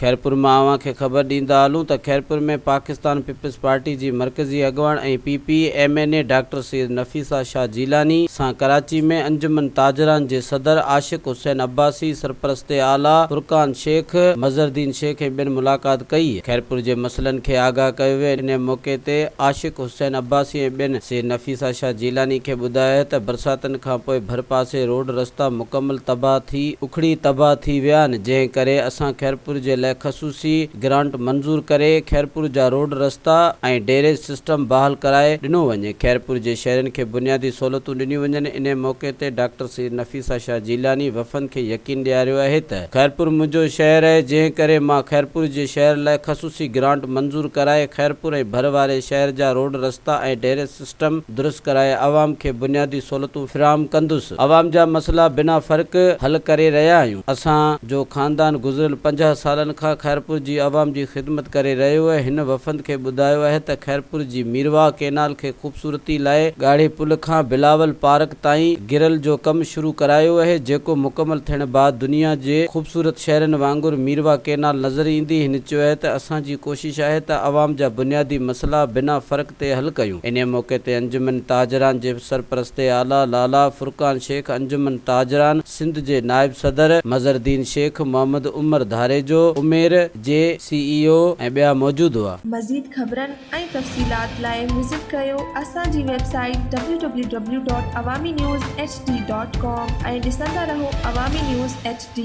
खैरपुर में अवां खे ख़बर ॾींदा हलूं त खैरपुर में पाकिस्तान पीपल्स पार्टी जी मरकज़ी अगवान ऐं PPMNA डॉक्टर सैयद नफ़ीसा शाह जीलानी सां कराची में अंजुमन ताजरान जे सदर आशिक हुसैन अब्बासी, सरपरस्ते आला फुरकान शेख, मज़रदीन शेख ऐं ॿियनि मुलाक़ात कई। खैरपुर जे मसइलनि खे आगाह कयो वियो। इन मौक़े ते आशिक हुसैन अब्बासी ऐं ॿियनि सैयद नफ़ीसा शाह जीलानी खे ॿुधायो त बरसातनि खां पोइ भर पासे रोड रस्ता मुकमल उखड़ी तबाह थी विया आहिनि, जंहिं करे असां खैरपुर जे लाइ ख़सूसी ग्रांट मंज़ूर करे खैरपुर जा रोड रस्ता ऐं ड्रेनेज सिस्टम बहाल कराए ॾिनो वञे। खैरपुर जे शहरनि खे बुनियादी सहूलियतूं ॾिनियूं वञनि। इन मौक़े ते डॉक्टर सैयद नफ़ीसा शाह जीलानी वफ़न खे यकीन ॾियारियो आहे त खैरपुर मुंहिंजो शहर आहे, जंहिं करे मां खैरपुर जे शहर लाइ ख़सूसी ग्रांट मंज़ूर कराए खैरपुर ऐं भर वारे शहर जा रोड रस्ता ऐं ड्रेनेज सिस्टम दुरुस्त कराए अवाम खे बुनियादी सहूलियतूं फ़राहम कंदुसि। अवाम जा मसइला बिना फ़र्क़ हल करे रहिया आहियूं। असां जो ख़ानदान गुज़िरियल 50 सालनि खां खैरपुर जी अवाम जी ख़िदमत करे रहियो आहे। हिन वफ़द खे ॿुधायो आहे त खैरपुर जी मीरवा केनाल खे ख़ूबसूरती लाइ ॻाढ़े पुल खां बिलावल पार्क ताईं गिरल जो कमु शुरू करायो आहे, जेको मुकमल थियण बाद दुनिया जे ख़ूबसूरत शहरनि वांगुरु मीरवा केनाल नज़र ईंदी। हिन चयो आहे त असांजी कोशिश आहे त अवाम जा बुनियादी मसइला बिना फ़र्क़ ते हल कयूं। इन मौक़े ते अंजुमन ताजरान जे सरपरस्ते आला लाला फुरकान शेख, अंजुमन ताजरान सिंध जे नायब सदर मज़रदीन शेख, मोहम्मद उमर धारेजो उमेर जे CEO ऐं ॿिया मौजूद हुआ। मज़ीद ख़बरनि ऐं तफ़सीलात लाइ विज़िट कयो असांजी वेबसाइट www.awamiNewsHD.com ऐं ॾिसंदा रहो अवामी न्यूज़ HD।